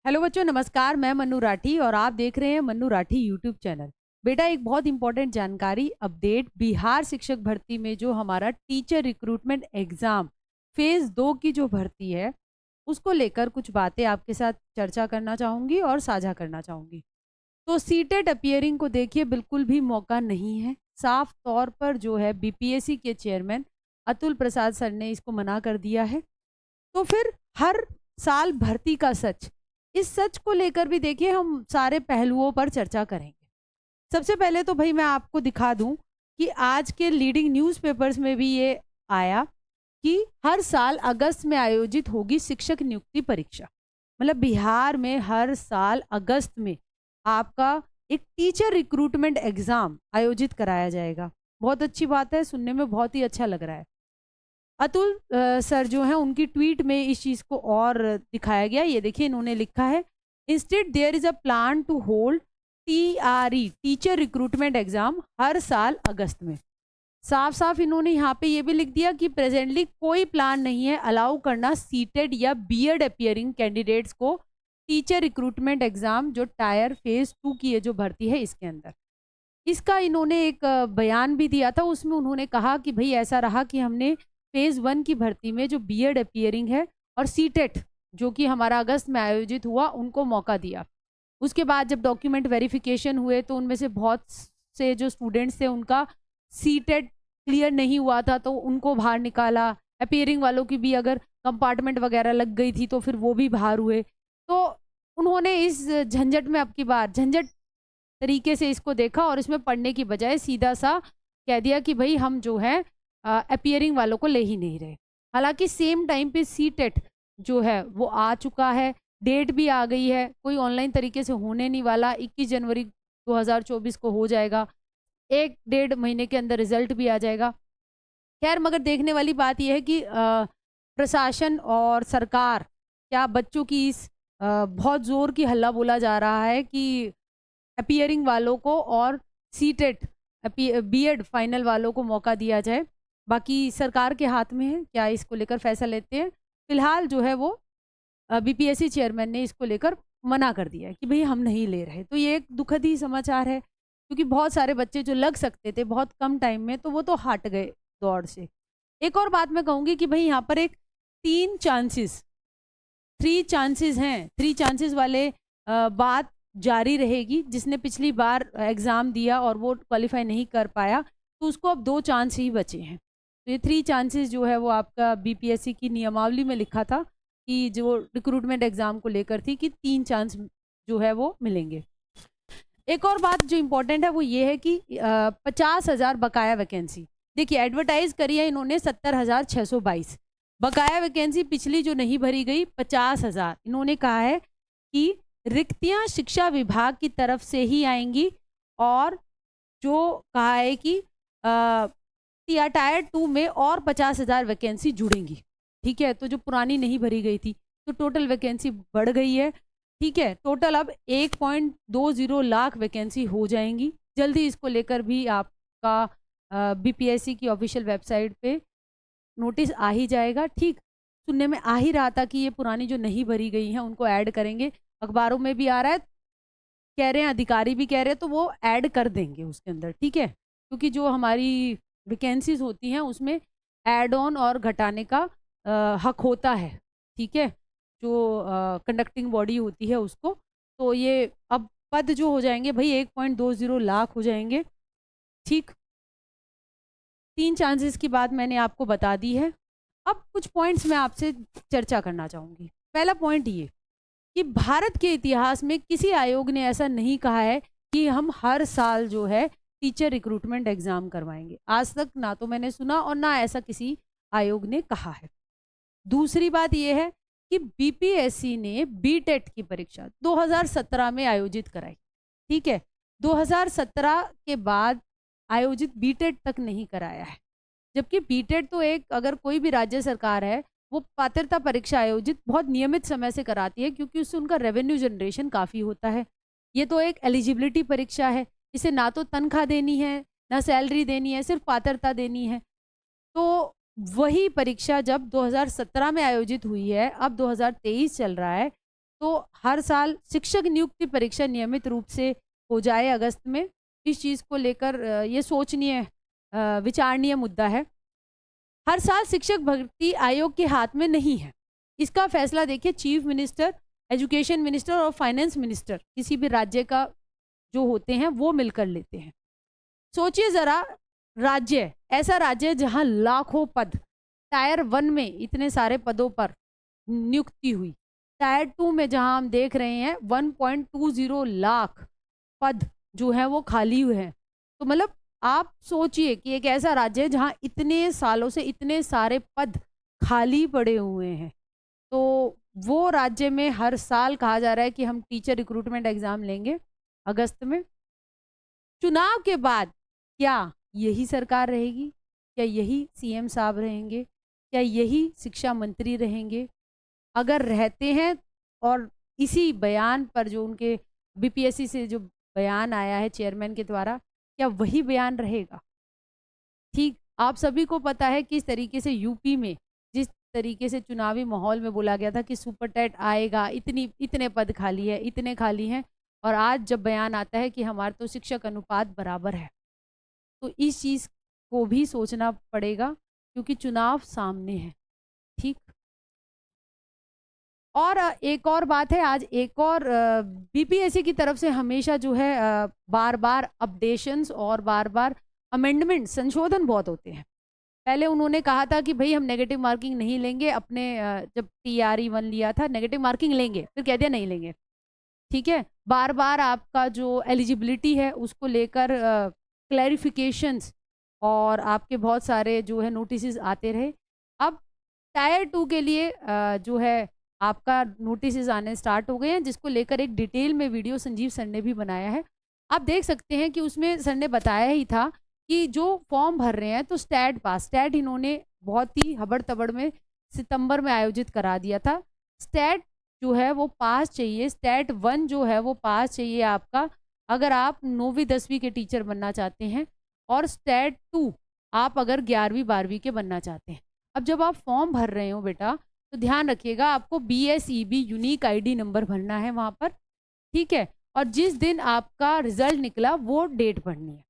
Hello बच्चों, नमस्कार। मैं मन्नू राठी और आप देख रहे हैं मन्नू राठी यूट्यूब चैनल। बेटा, एक बहुत इंपॉर्टेंट जानकारी अपडेट, बिहार शिक्षक भर्ती में जो हमारा टीचर रिक्रूटमेंट एग्जाम फेज 2 की जो भर्ती है उसको लेकर कुछ बातें आपके साथ चर्चा करना चाहूँगी और साझा करना चाहूँगी। तो सीटेट अपियरिंग को देखिए, बिल्कुल भी मौका नहीं है। साफ तौर पर जो है बीपीएससी के चेयरमैन अतुल प्रसाद सर ने इसको मना कर दिया है। तो फिर हर साल भर्ती का सच, इस सच को लेकर भी देखिए हम सारे पहलुओं पर चर्चा करेंगे। सबसे पहले तो भाई मैं आपको दिखा दूं कि आज के लीडिंग न्यूज़पेपर्स में भी ये आया कि हर साल अगस्त में आयोजित होगी शिक्षक नियुक्ति परीक्षा। मतलब बिहार में हर साल अगस्त में आपका एक टीचर रिक्रूटमेंट एग्जाम आयोजित कराया जाएगा। बहुत अच्छी बात है, सुनने में बहुत ही अच्छा लग रहा है। अतुल सर जो हैं उनकी ट्वीट में इस चीज़ को और दिखाया गया। ये देखिए, इन्होंने लिखा है, instead there is a plan to hold TRE teacher recruitment exam हर साल अगस्त में। साफ साफ इन्होंने यहाँ पे ये भी लिख दिया कि प्रेजेंटली कोई प्लान नहीं है अलाउ करना सीटेड या बीएड अपियरिंग कैंडिडेट्स को टीचर रिक्रूटमेंट एग्जाम जो टायर फेज 2 की है जो भर्ती है इसके अंदर। इसका इन्होंने एक बयान भी दिया था, उसमें उन्होंने कहा कि भाई ऐसा रहा कि हमने फेज 1 की भर्ती में जो बीएड अपियरिंग है और सीटेट जो कि हमारा अगस्त में आयोजित हुआ उनको मौका दिया। उसके बाद जब डॉक्यूमेंट वेरिफिकेशन हुए तो उनमें से बहुत से जो स्टूडेंट्स थे उनका सीटेट क्लियर नहीं हुआ था तो उनको बाहर निकाला। अपियरिंग वालों की भी अगर कंपार्टमेंट वगैरह लग गई थी तो फिर वो भी बाहर हुए। तो उन्होंने इस झंझट में अब की बार झंझट तरीके से इसको देखा और इसमें पढ़ने की बजाय सीधा सा कह दिया कि भाई हम जो है अपियरिंग वालों को ले ही नहीं रहे। हालांकि सेम टाइम पे सीटेट जो है वो आ चुका है, डेट भी आ गई है, कोई ऑनलाइन तरीके से होने नहीं वाला, 21 जनवरी 2024 को हो जाएगा। 1-1.5 महीने के अंदर रिजल्ट भी आ जाएगा। खैर, मगर देखने वाली बात यह है कि प्रशासन और सरकार क्या बच्चों की इस बहुत जोर की हल्ला बोला जा रहा है कि अपियरिंग वालों को और सीटेट बीएड फाइनल वालों को मौका दिया जाए। बाकी सरकार के हाथ में है, क्या इसको लेकर फैसला लेते हैं। फिलहाल जो है वो बीपीएससी चेयरमैन ने इसको लेकर मना कर दिया है कि भाई हम नहीं ले रहे। तो ये एक दुखद ही समाचार है, क्योंकि बहुत सारे बच्चे जो लग सकते थे बहुत कम टाइम में तो वो तो हट गए दौड़ से। एक और बात मैं कहूँगी कि भाई यहाँ पर एक 3 चांसेस हैं, 3 चांसेस वाले बात जारी रहेगी। जिसने पिछली बार एग्ज़ाम दिया और वो क्वालिफाई नहीं कर पाया तो उसको अब 2 चांस ही बचे हैं। तो ये 3 चांसेस जो है वो आपका बीपीएससी की नियमावली में लिखा था कि जो रिक्रूटमेंट एग्ज़ाम को लेकर थी कि 3 चांस जो है वो मिलेंगे। एक और बात जो इम्पोर्टेंट है वो ये है कि 50,000 बकाया वैकेंसी, देखिए एडवर्टाइज करी है इन्होंने 70,622 बकाया वैकेंसी पिछली जो नहीं भरी गई 50,000। इन्होंने कहा है कि रिक्तियां शिक्षा विभाग की तरफ से ही आएंगी और जो कहा है कि टायर 2 में और 50,000 वैकेंसी जुड़ेंगी। ठीक है, तो जो पुरानी नहीं भरी गई थी तो टोटल वैकेंसी बढ़ गई है। ठीक है, टोटल अब 1.20 लाख वैकेंसी हो जाएंगी। जल्दी इसको लेकर भी आपका बीपीएससी की ऑफिशियल वेबसाइट पे नोटिस आ ही जाएगा। ठीक, सुनने में आ ही रहा था कि ये पुरानी जो नहीं भरी गई हैं उनको ऐड करेंगे, अखबारों में भी आ रहा है, कह रहे हैं अधिकारी भी कह रहे हैं, तो वो ऐड कर देंगे उसके अंदर। ठीक है, क्योंकि जो हमारी वैकेंसीज होती हैं उसमें ऐड ऑन और घटाने का हक होता है। ठीक है, जो कंडक्टिंग बॉडी होती है उसको। तो ये अब पद जो हो जाएंगे भाई 1.20 लाख हो जाएंगे। ठीक, 3 चांसेस की बात मैंने आपको बता दी है। अब कुछ पॉइंट्स मैं आपसे चर्चा करना चाहूँगी। पहला पॉइंट ये कि भारत के इतिहास में किसी आयोग ने ऐसा नहीं कहा है कि हम हर साल जो है टीचर रिक्रूटमेंट एग्जाम करवाएंगे। आज तक ना तो मैंने सुना और ना ऐसा किसी आयोग ने कहा है। दूसरी बात यह है कि बीपीएससी ने बीटेट की परीक्षा 2017 में आयोजित कराई। ठीक है, 2017 के बाद आयोजित बीटेट तक नहीं कराया है। जबकि बीटेट तो एक, अगर कोई भी राज्य सरकार है वो पात्रता परीक्षा आयोजित बहुत नियमित समय से कराती है, क्योंकि उससे उनका रेवेन्यू जनरेशन काफ़ी होता है। ये तो एक एलिजिबिलिटी परीक्षा है, इसे ना तो तनख्वाह देनी है ना सैलरी देनी है, सिर्फ पात्रता देनी है। तो वही परीक्षा जब 2017 में आयोजित हुई है, अब 2023 चल रहा है, तो हर साल शिक्षक नियुक्ति परीक्षा नियमित रूप से हो जाए अगस्त में। इस चीज़ को लेकर ये सोचनीय विचारणीय मुद्दा है। हर साल शिक्षक भर्ती आयोग के हाथ में नहीं है। इसका फैसला देखिए चीफ मिनिस्टर, एजुकेशन मिनिस्टर और फाइनेंस मिनिस्टर किसी भी राज्य का जो होते हैं वो मिलकर लेते हैं। सोचिए जरा, राज्य, ऐसा राज्य जहां लाखों पद, टायर 1 में इतने सारे पदों पर नियुक्ति हुई, टायर 2 में जहां हम देख रहे हैं 1.20 लाख पद जो है वो खाली हुए हैं। तो मतलब आप सोचिए कि एक ऐसा राज्य है जहां इतने सालों से इतने सारे पद खाली पड़े हुए हैं, तो वो राज्य में हर साल कहा जा रहा है कि हम टीचर रिक्रूटमेंट एग्जाम लेंगे अगस्त में। चुनाव के बाद क्या यही सरकार रहेगी? क्या यही सीएम साहब रहेंगे? क्या यही शिक्षा मंत्री रहेंगे? अगर रहते हैं और इसी बयान पर जो उनके बीपीएससी से जो बयान आया है चेयरमैन के द्वारा, क्या वही बयान रहेगा? ठीक, आप सभी को पता है किस तरीके से यूपी में जिस तरीके से चुनावी माहौल में बोला गया था कि सुपर टेट आएगा, इतने पद खाली है, इतने खाली हैं, और आज जब बयान आता है कि हमारा तो शिक्षक अनुपात बराबर है, तो इस चीज़ को भी सोचना पड़ेगा क्योंकि चुनाव सामने है। ठीक, और एक और बात है, आज एक और बीपीएससी की तरफ से हमेशा जो है बार बार अपडेशंस और बार बार अमेंडमेंट, संशोधन बहुत होते हैं। पहले उन्होंने कहा था कि भाई हम नेगेटिव मार्किंग नहीं लेंगे, अपने जब TRE 1 लिया था नेगेटिव मार्किंग लेंगे, फिर कह दिया नहीं लेंगे। ठीक है, बार बार आपका जो एलिजिबिलिटी है उसको लेकर क्लैरिफिकेशंस और आपके बहुत सारे जो है नोटिस आते रहे। अब टायर 2 के लिए जो है आपका नोटिस आने स्टार्ट हो गए हैं, जिसको लेकर एक डिटेल में वीडियो संजीव सर ने भी बनाया है। आप देख सकते हैं कि उसमें सर ने बताया ही था कि जो फॉर्म भर रहे हैं तो स्टैट पास, स्टैट इन्होंने बहुत ही हबड़ तबड़ में सितंबर में आयोजित करा दिया था। स्टैट जो है वो पास चाहिए, स्टैट 1 जो है वो पास चाहिए आपका अगर आप 9वीं 10वीं के टीचर बनना चाहते हैं, और स्टैट 2 आप अगर 11वीं 12वीं के बनना चाहते हैं। अब जब आप फॉर्म भर रहे हो बेटा तो ध्यान रखिएगा, आपको BSEB यूनिक ID नंबर भरना है वहाँ पर। ठीक है, और जिस दिन आपका रिजल्ट निकला वो डेट भरनी है।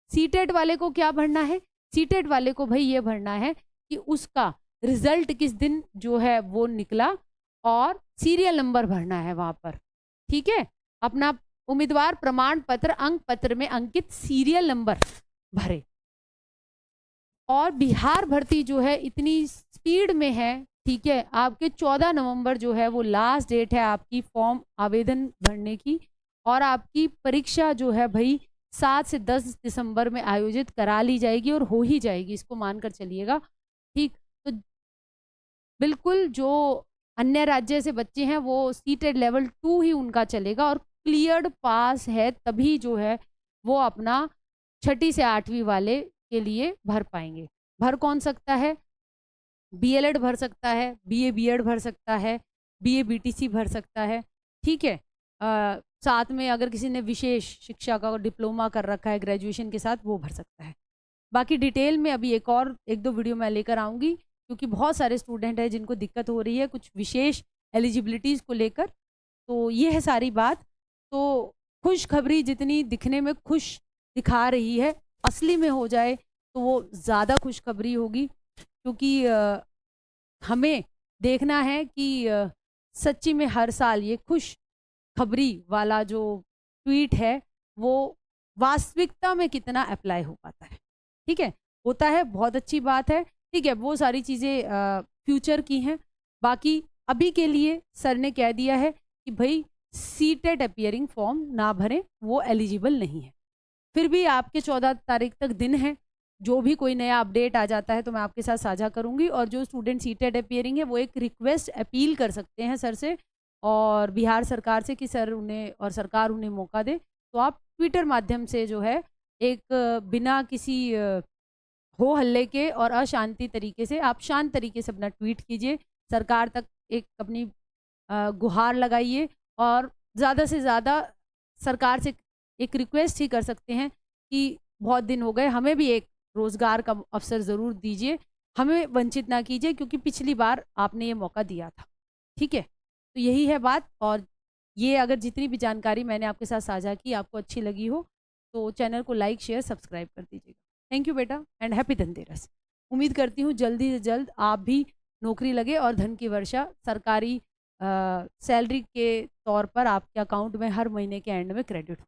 सीटेट वाले को क्या भरना है? सीटेट वाले को भाई ये भरना है कि उसका रिजल्ट किस दिन जो है वो निकला और सीरियल नंबर भरना है वहाँ पर। ठीक है, अपना उम्मीदवार प्रमाण पत्र अंक पत्र में अंकित सीरियल नंबर भरे। और बिहार भर्ती जो है इतनी स्पीड में है, ठीक है, आपके 14 नवंबर जो है वो लास्ट डेट है आपकी फॉर्म आवेदन भरने की, और आपकी परीक्षा जो है भाई 7 से 10 दिसंबर में आयोजित करा ली जाएगी और हो ही जाएगी, इसको मानकर चलिएगा। ठीक, तो बिल्कुल जो अन्य राज्य से बच्चे हैं वो सीटेड लेवल 2 ही उनका चलेगा, और क्लियर्ड पास है तभी जो है वो अपना 6ठी से 8वीं वाले के लिए भर पाएंगे। भर कौन सकता है? BLED भर सकता है, BA BEd भर सकता है, BA BTC भर सकता है। ठीक है, साथ में अगर किसी ने विशेष शिक्षा का डिप्लोमा कर रखा है ग्रेजुएशन के साथ, वो भर सकता है। बाकी डिटेल में अभी एक दो वीडियो मैं लेकर आऊँगी, क्योंकि बहुत सारे स्टूडेंट हैं जिनको दिक्कत हो रही है कुछ विशेष एलिजिबिलिटीज़ को लेकर। तो ये है सारी बात। तो खुशखबरी जितनी दिखने में खुश दिखा रही है, असली में हो जाए तो वो ज़्यादा खुशखबरी होगी, क्योंकि हमें देखना है कि सच्ची में हर साल ये खुश खबरी वाला जो ट्वीट है वो वास्तविकता में कितना अप्लाई हो पाता है। ठीक है, होता है, बहुत अच्छी बात है। ठीक है, वो सारी चीज़ें फ्यूचर की हैं। बाकी अभी के लिए सर ने कह दिया है कि भाई सीटेट अपीयरिंग फॉर्म ना भरें, वो एलिजिबल नहीं है। फिर भी आपके 14 तारीख तक दिन है, जो भी कोई नया अपडेट आ जाता है तो मैं आपके साथ साझा करूंगी। और जो स्टूडेंट सीटेट अपीयरिंग है वो एक रिक्वेस्ट अपील कर सकते हैं सर से और बिहार सरकार से कि सर उन्हें और सरकार उन्हें मौका दे। तो आप ट्विटर माध्यम से जो है एक बिना किसी हो हल्ले के और अशांति तरीके से आप शांत तरीके से अपना ट्वीट कीजिए, सरकार तक एक अपनी गुहार लगाइए, और ज़्यादा से ज़्यादा सरकार से एक रिक्वेस्ट ही कर सकते हैं कि बहुत दिन हो गए, हमें भी एक रोज़गार का अवसर ज़रूर दीजिए, हमें वंचित ना कीजिए, क्योंकि पिछली बार आपने ये मौका दिया था। ठीक है, तो यही है बात। और ये अगर जितनी भी जानकारी मैंने आपके साथ साझा की आपको अच्छी लगी हो तो चैनल को लाइक शेयर सब्सक्राइब कर दीजिएगा। थैंक यू बेटा एंड हैप्पी धनतेरस। उम्मीद करती हूँ जल्दी से जल्द आप भी नौकरी लगे और धन की वर्षा सरकारी सैलरी के तौर पर आपके अकाउंट में हर महीने के एंड में क्रेडिट हो।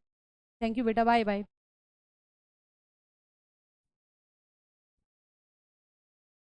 थैंक यू बेटा, बाय बाय।